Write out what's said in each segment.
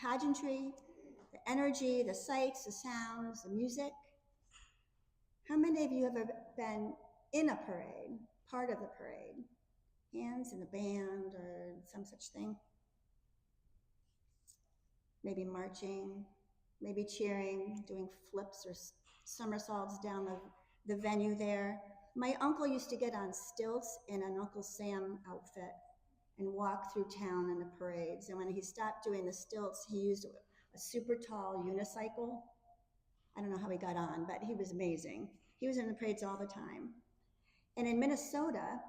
pageantry, the energy, the sights, the sounds, the music. How many of you have ever been in a parade, part of the parade? Hands in the band or some such thing? Maybe marching, maybe cheering, doing flips or somersaults down the venue there. My uncle used to get on stilts in an Uncle Sam outfit and walk through town in the parades. And when he stopped doing the stilts, he used a super tall unicycle. I don't know how he got on, but he was amazing. He was in the parades all the time. And in Minnesota,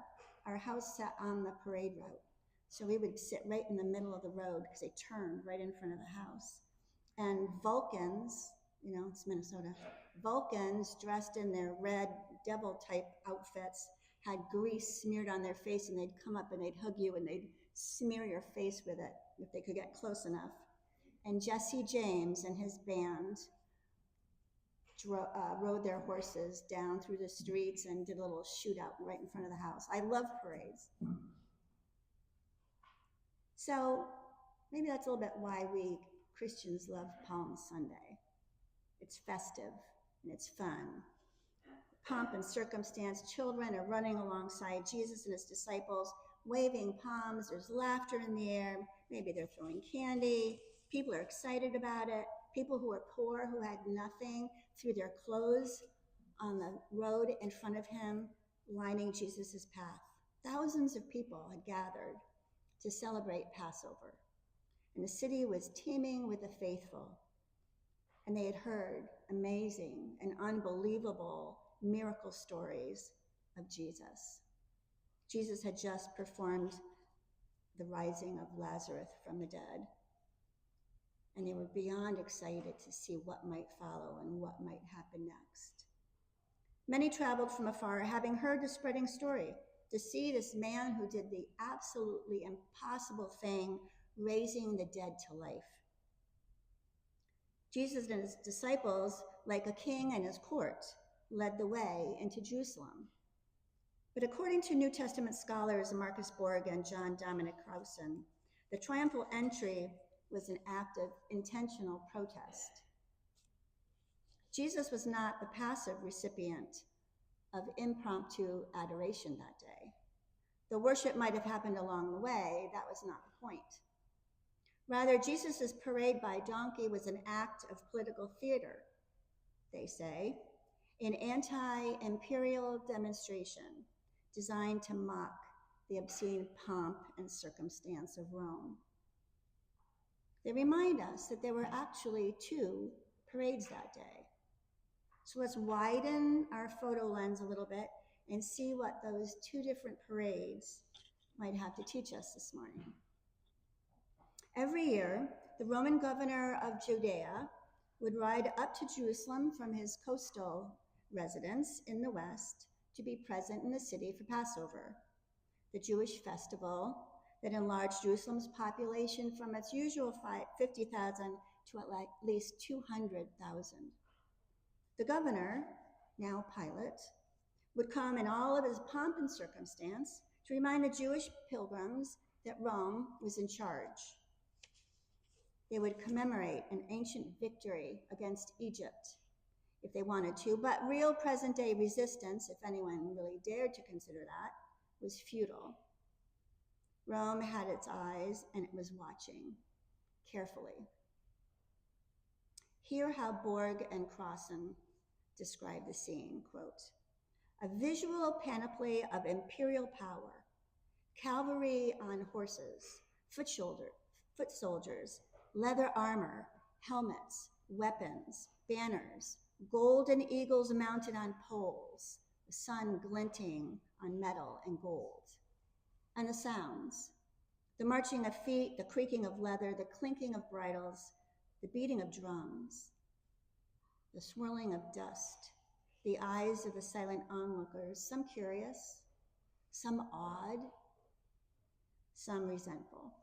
our house sat on the parade route. So we would sit right in the middle of the road because they turned right in front of the house. And Vulcans, you know, it's Minnesota, Vulcans dressed in their red devil type outfits had grease smeared on their face, and they'd come up and they'd hug you and they'd smear your face with it if they could get close enough. And Jesse James and his band rode their horses down through the streets and did a little shootout right in front of the house. I love parades. So maybe that's a little bit why we Christians love Palm Sunday. It's festive and it's fun. Pomp and circumstance, children are running alongside Jesus and his disciples, waving palms, there's laughter in the air, maybe they're throwing candy, people are excited about it, people who are poor, who had nothing, threw their clothes on the road in front of him, lining Jesus' path. Thousands of people had gathered to celebrate Passover, and the city was teeming with the faithful, and they had heard amazing and unbelievable miracle stories of Jesus. Jesus had just performed the rising of Lazarus from the dead, and they were beyond excited to see what might follow and what might happen next. Many traveled from afar, having heard the spreading story, to see this man who did the absolutely impossible thing, raising the dead to life. Jesus and his disciples, like a king and his court, led the way into Jerusalem. But according to New Testament scholars Marcus Borg and John Dominic Crowson, the triumphal entry was an act of intentional protest. Jesus was not the passive recipient of impromptu adoration that day. The worship might have happened along the way, that was not the point. Rather, Jesus' parade by donkey was an act of political theater, they say, an anti-imperial demonstration designed to mock the obscene pomp and circumstance of Rome. They remind us that there were actually two parades that day. So let's widen our photo lens a little bit and see what those two different parades might have to teach us this morning. Every year, the Roman governor of Judea would ride up to Jerusalem from his coastal residence in the west to be present in the city for Passover, the Jewish festival that enlarged Jerusalem's population from its usual 50,000 to at least 200,000. The governor, now Pilate, would come in all of his pomp and circumstance to remind the Jewish pilgrims that Rome was in charge. They would commemorate an ancient victory against Egypt if they wanted to, but real present-day resistance, if anyone really dared to consider that, was futile. Rome had its eyes and it was watching carefully. Hear how Borg and Crossan describe the scene, quote, "A visual panoply of imperial power, cavalry on horses, foot soldiers, leather armor, helmets, weapons, banners, golden eagles mounted on poles, the sun glinting on metal and gold. And the sounds, the marching of feet, the creaking of leather, the clinking of bridles, the beating of drums, the swirling of dust, the eyes of the silent onlookers, some curious, some awed, some resentful,"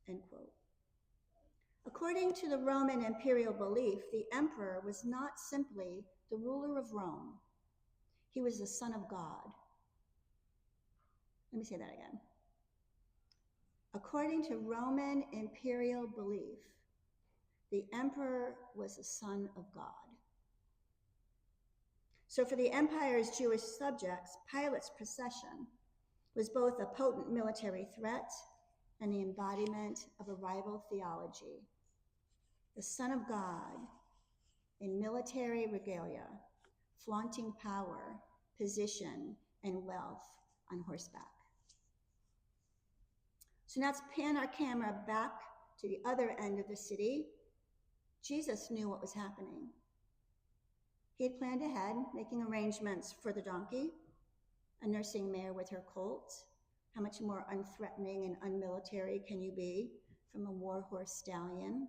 end quote. According to the Roman imperial belief, the emperor was not simply the ruler of Rome. He was the Son of God. Let me say that again. According to Roman imperial belief, The emperor was the Son of God. So for the empire's Jewish subjects, Pilate's procession was both a potent military threat and the embodiment of a rival theology. The Son of God in military regalia, flaunting power, position, and wealth on horseback. So now let's pan our camera back to the other end of the city. Jesus knew what was happening. He had planned ahead, making arrangements for the donkey, a nursing mare with her colt. How much more unthreatening and unmilitary can you be from a war horse stallion?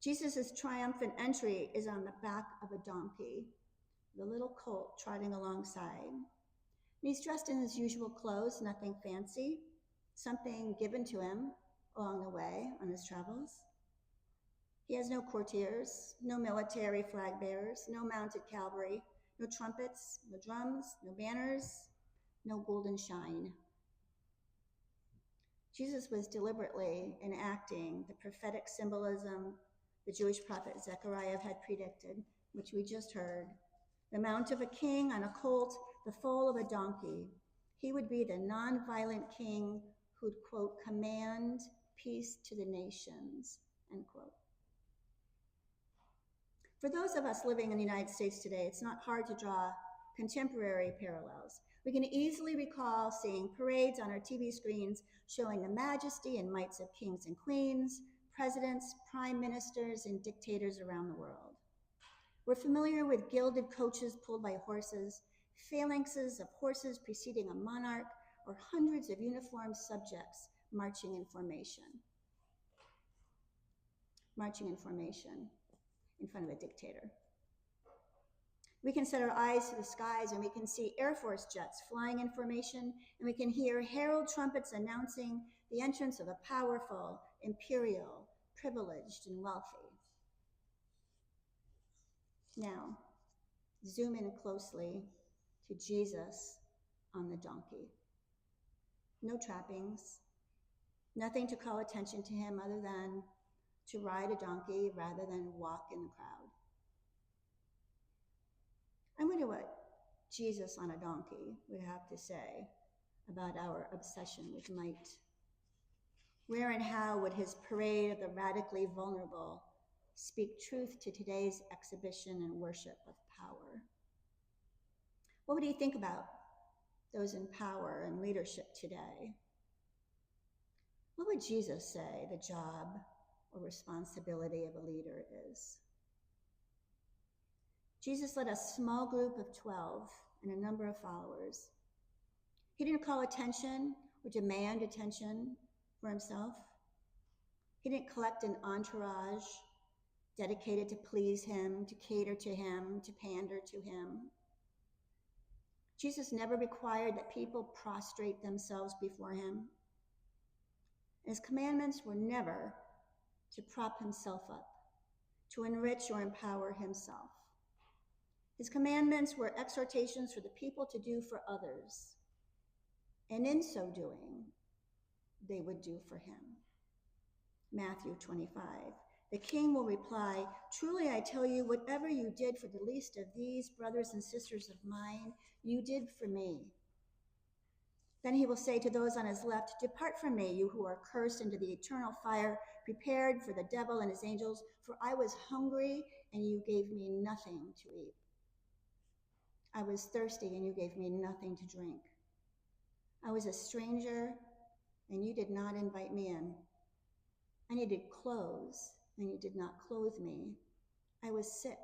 Jesus' triumphant entry is on the back of a donkey, the little colt trotting alongside. And he's dressed in his usual clothes, nothing fancy, something given to him along the way on his travels. He has no courtiers, no military flag bearers, no mounted cavalry, no trumpets, no drums, no banners, no golden shine. Jesus was deliberately enacting the prophetic symbolism the Jewish prophet Zechariah had predicted, which we just heard. The mount of a king on a colt, the foal of a donkey. He would be the nonviolent king who'd, quote, command peace to the nations, end quote. For those of us living in the United States today, it's not hard to draw contemporary parallels. We can easily recall seeing parades on our TV screens showing the majesty and mights of kings and queens, presidents, prime ministers, and dictators around the world. We're familiar with gilded coaches pulled by horses, phalanxes of horses preceding a monarch, or hundreds of uniformed subjects marching in formation. Marching in formation in front of a dictator. We can set our eyes to the skies and we can see Air Force jets flying in formation, and we can hear herald trumpets announcing the entrance of a powerful, imperial, privileged, and wealthy. Now, zoom in closely to Jesus on the donkey. No trappings, nothing to call attention to him other than to ride a donkey rather than walk in the crowd. I wonder what Jesus on a donkey would have to say about our obsession with might. Where and how would his parade of the radically vulnerable speak truth to today's exhibition and worship of power? What would he think about those in power and leadership today? What would Jesus say the job or responsibility of a leader is? Jesus led a small group of 12 and a number of followers. He didn't call attention or demand attention for himself. He didn't collect an entourage dedicated to please him, to cater to him, to pander to him. Jesus never required that people prostrate themselves before him. His commandments were never to prop himself up, to enrich or empower himself. His commandments were exhortations for the people to do for others, and in so doing, they would do for him. Matthew 25, the king will reply, "Truly I tell you, whatever you did for the least of these brothers and sisters of mine, you did for me." Then he will say to those on his left, "Depart from me, you who are cursed, into the eternal fire prepared for the devil and his angels, for I was hungry and you gave me nothing to eat. I was thirsty and you gave me nothing to drink. I was a stranger and you did not invite me in. I needed clothes and you did not clothe me. I was sick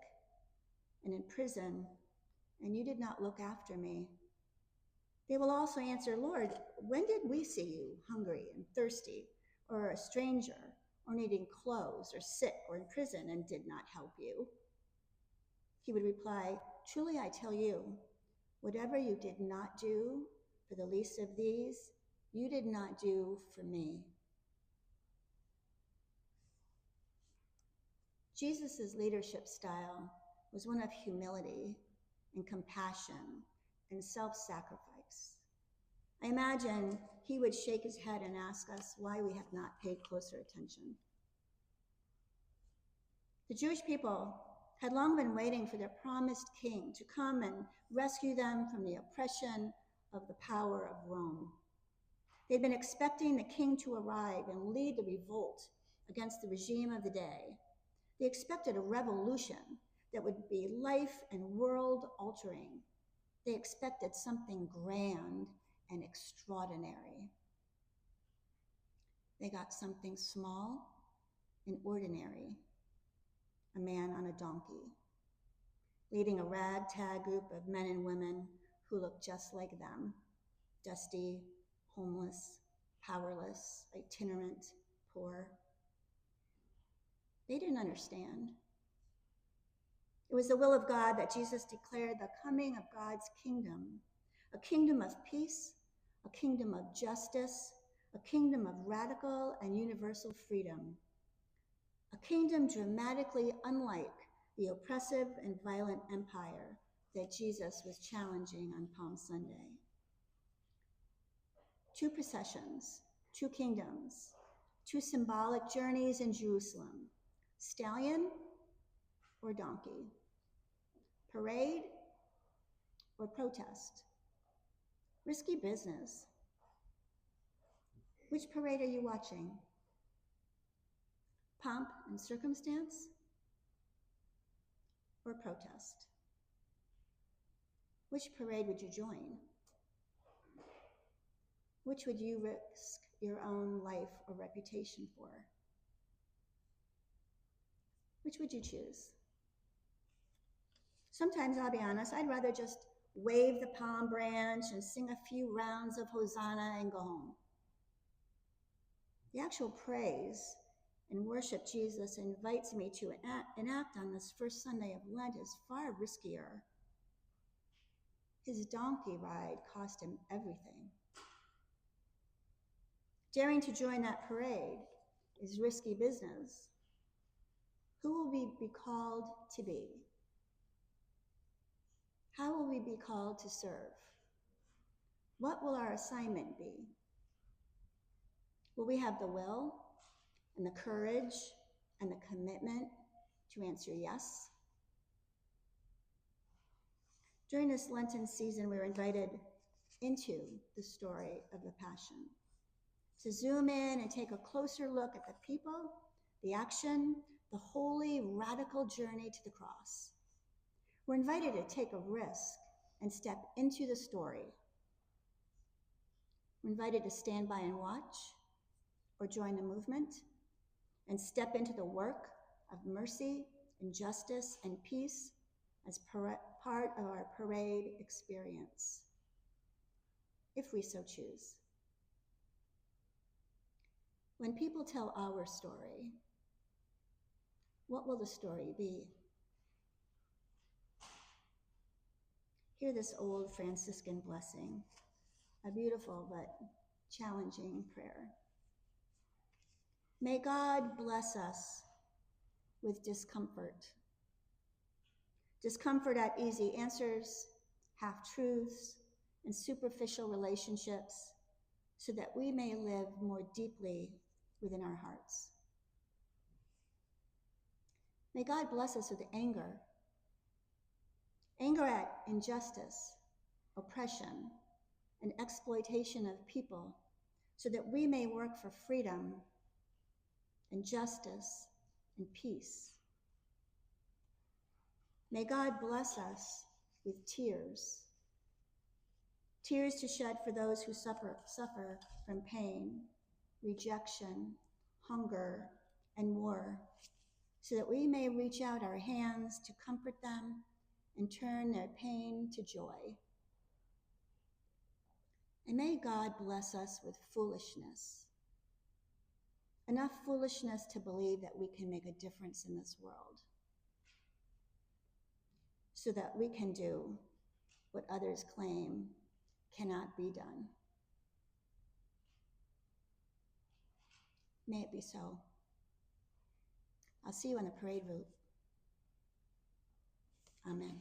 and in prison and you did not look after me." They will also answer, "Lord, when did we see you hungry and thirsty, or a stranger, or needing clothes, or sick, or in prison, and did not help you?" He would reply, "Truly I tell you, whatever you did not do for the least of these, you did not do for me." Jesus' leadership style was one of humility and compassion and self-sacrifice. I imagine he would shake his head and ask us why we have not paid closer attention. The Jewish people had long been waiting for their promised king to come and rescue them from the oppression of the power of Rome. They'd been expecting the king to arrive and lead the revolt against the regime of the day. They expected a revolution that would be life and world altering. They expected something grand and extraordinary. They got something small and ordinary, a man on a donkey, leading a ragtag group of men and women who looked just like them, dusty, homeless, powerless, itinerant, poor. They didn't understand. It was the will of God that Jesus declared the coming of God's kingdom, a kingdom of peace, a kingdom of justice, a kingdom of radical and universal freedom, a kingdom dramatically unlike the oppressive and violent empire that Jesus was challenging on Palm Sunday. Two processions, two kingdoms, two symbolic journeys in Jerusalem, stallion or donkey, parade or protest, risky business. Which parade are you watching? Pomp and circumstance or protest? Which parade would you join? Which would you risk your own life or reputation for? Which would you choose? Sometimes, I'll be honest, I'd rather just wave the palm branch and sing a few rounds of Hosanna and go home. The actual praise and worship Jesus invites me to enact on this first Sunday of Lent is far riskier. His donkey ride cost him everything. Daring to join that parade is risky business. Who will we be called to be? How will we be called to serve? What will our assignment be? Will we have the will and the courage and the commitment to answer yes? During this Lenten season, we're invited into the story of the Passion, to zoom in and take a closer look at the people, the action, the holy, radical journey to the cross. We're invited to take a risk and step into the story. We're invited to stand by and watch or join the movement and step into the work of mercy and justice and peace as part of our parade experience, if we so choose. When people tell our story, what will the story be? Hear this old Franciscan blessing, a beautiful but challenging prayer. May God bless us with discomfort. Discomfort at easy answers, half-truths, and superficial relationships, so that we may live more deeply within our hearts. May God bless us with anger. Anger at injustice, oppression, and exploitation of people, so that we may work for freedom and justice and peace. May God bless us with tears. Tears to shed for those who suffer from pain, rejection, hunger, and war, so that we may reach out our hands to comfort them and turn their pain to joy. And may God bless us with foolishness, enough foolishness to believe that we can make a difference in this world, so that we can do what others claim cannot be done. May it be so. I'll see you on the parade route. Amen.